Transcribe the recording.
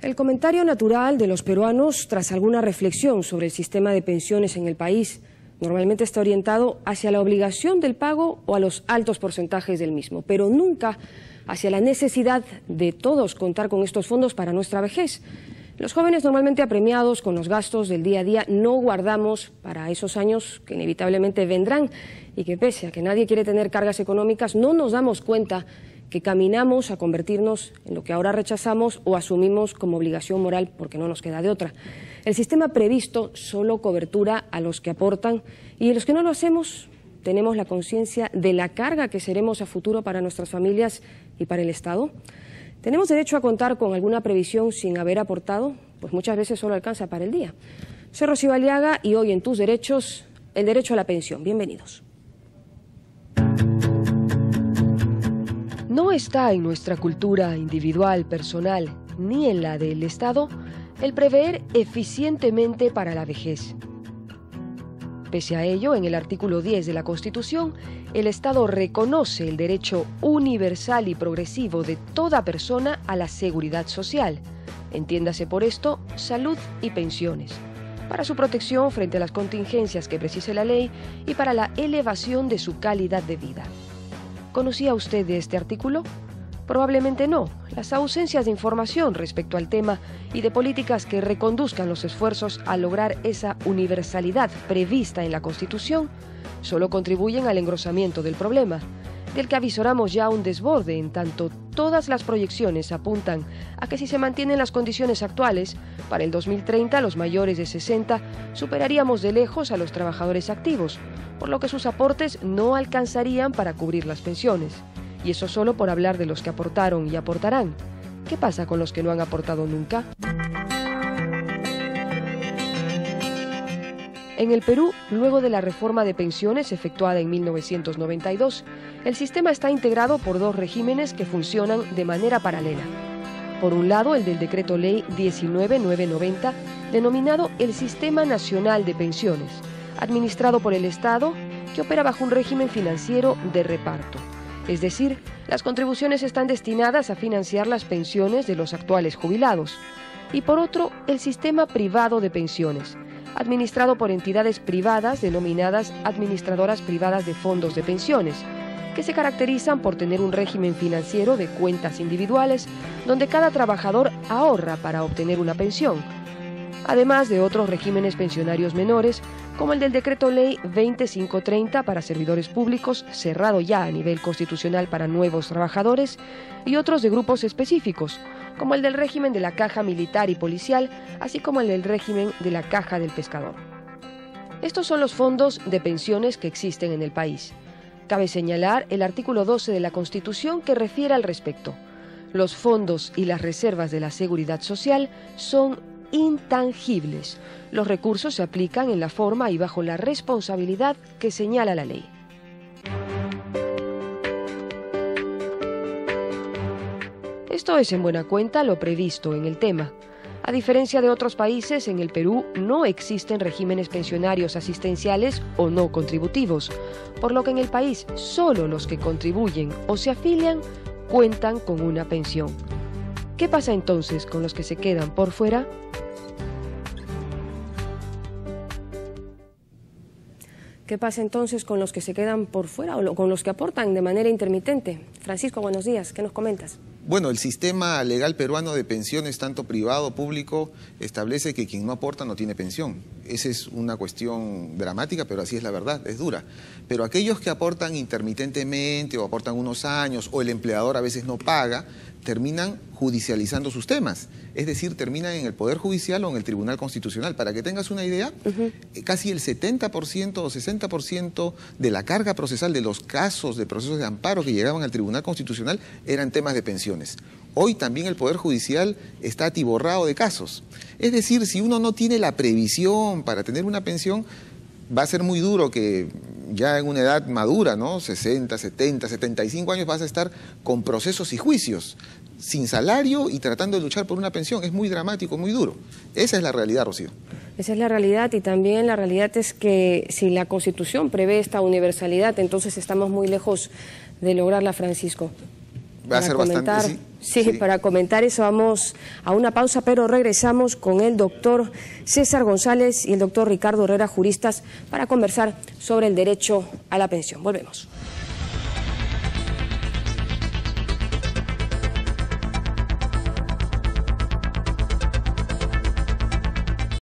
El comentario natural de los peruanos tras alguna reflexión sobre el sistema de pensiones en el país normalmente está orientado hacia la obligación del pago o a los altos porcentajes del mismo, pero nunca hacia la necesidad de todos contar con estos fondos para nuestra vejez. Los jóvenes normalmente apremiados con los gastos del día a día no guardamos para esos años que inevitablemente vendrán y que pese a que nadie quiere tener cargas económicas, no nos damos cuenta que caminamos a convertirnos en lo que ahora rechazamos o asumimos como obligación moral porque no nos queda de otra. El sistema previsto solo cobertura a los que aportan y los que no lo hacemos tenemos la conciencia de la carga que seremos a futuro para nuestras familias y para el Estado. ¿Tenemos derecho a contar con alguna previsión sin haber aportado? Pues muchas veces solo alcanza para el día. Soy Rocío Aliaga y hoy en Tus Derechos, el derecho a la pensión. Bienvenidos. No está en nuestra cultura individual, personal, ni en la del Estado, el prever eficientemente para la vejez. Pese a ello, en el artículo 10 de la Constitución, el Estado reconoce el derecho universal y progresivo de toda persona a la seguridad social, entiéndase por esto salud y pensiones, para su protección frente a las contingencias que precise la ley y para la elevación de su calidad de vida. ¿Conocía usted de este artículo? Probablemente no. Las ausencias de información respecto al tema y de políticas que reconduzcan los esfuerzos a lograr esa universalidad prevista en la Constitución solo contribuyen al engrosamiento del problema, del que avisoramos ya un desborde, en tanto todas las proyecciones apuntan a que si se mantienen las condiciones actuales, para el 2030 los mayores de 60 superaríamos de lejos a los trabajadores activos, por lo que sus aportes no alcanzarían para cubrir las pensiones. Y eso solo por hablar de los que aportaron y aportarán. ¿Qué pasa con los que no han aportado nunca? En el Perú, luego de la reforma de pensiones efectuada en 1992, el sistema está integrado por dos regímenes que funcionan de manera paralela. Por un lado, el del Decreto Ley 19990, denominado el Sistema Nacional de Pensiones, administrado por el Estado, que opera bajo un régimen financiero de reparto. Es decir, las contribuciones están destinadas a financiar las pensiones de los actuales jubilados. Y por otro, el sistema privado de pensiones, administrado por entidades privadas denominadas administradoras privadas de fondos de pensiones, que se caracterizan por tener un régimen financiero de cuentas individuales donde cada trabajador ahorra para obtener una pensión, además de otros regímenes pensionarios menores, como el del Decreto Ley 20530 para servidores públicos, cerrado ya a nivel constitucional para nuevos trabajadores, y otros de grupos específicos, como el del régimen de la Caja Militar y Policial, así como el del régimen de la Caja del Pescador. Estos son los fondos de pensiones que existen en el país. Cabe señalar el artículo 12 de la Constitución que refiere al respecto. Los fondos y las reservas de la Seguridad Social son intangibles. Los recursos se aplican en la forma y bajo la responsabilidad que señala la ley. Esto es en buena cuenta lo previsto en el tema. A diferencia de otros países, en el Perú no existen regímenes pensionarios asistenciales o no contributivos, por lo que en el país solo los que contribuyen o se afilian cuentan con una pensión. ¿Qué pasa entonces con los que se quedan por fuera? ¿Qué pasa entonces con los que se quedan por fuera o con los que aportan de manera intermitente? Francisco, buenos días. ¿Qué nos comentas? Bueno, el sistema legal peruano de pensiones, tanto privado o público, establece que quien no aporta no tiene pensión. Esa es una cuestión dramática, pero así es la verdad, es dura. Pero aquellos que aportan intermitentemente o aportan unos años o el empleador a veces no paga, terminan judicializando sus temas. Es decir, terminan en el Poder Judicial o en el Tribunal Constitucional. Para que tengas una idea, casi el 70% o 60% de la carga procesal de los casos de procesos de amparo que llegaban al Tribunal Constitucional eran temas de pensiones. Hoy también el Poder Judicial está atiborrado de casos. Es decir, si uno no tiene la previsión para tener una pensión, va a ser muy duro que ya en una edad madura, ¿no? 60, 70, 75 años vas a estar con procesos y juicios, sin salario y tratando de luchar por una pensión. Es muy dramático, muy duro. Esa es la realidad, Rocío. Esa es la realidad, y también la realidad es que si la Constitución prevé esta universalidad, entonces estamos muy lejos de lograrla, Francisco. Va a ser bastante, sí, para comentar eso vamos a una pausa, pero regresamos con el doctor César González y el doctor Ricardo Herrera, juristas, para conversar sobre el derecho a la pensión. Volvemos.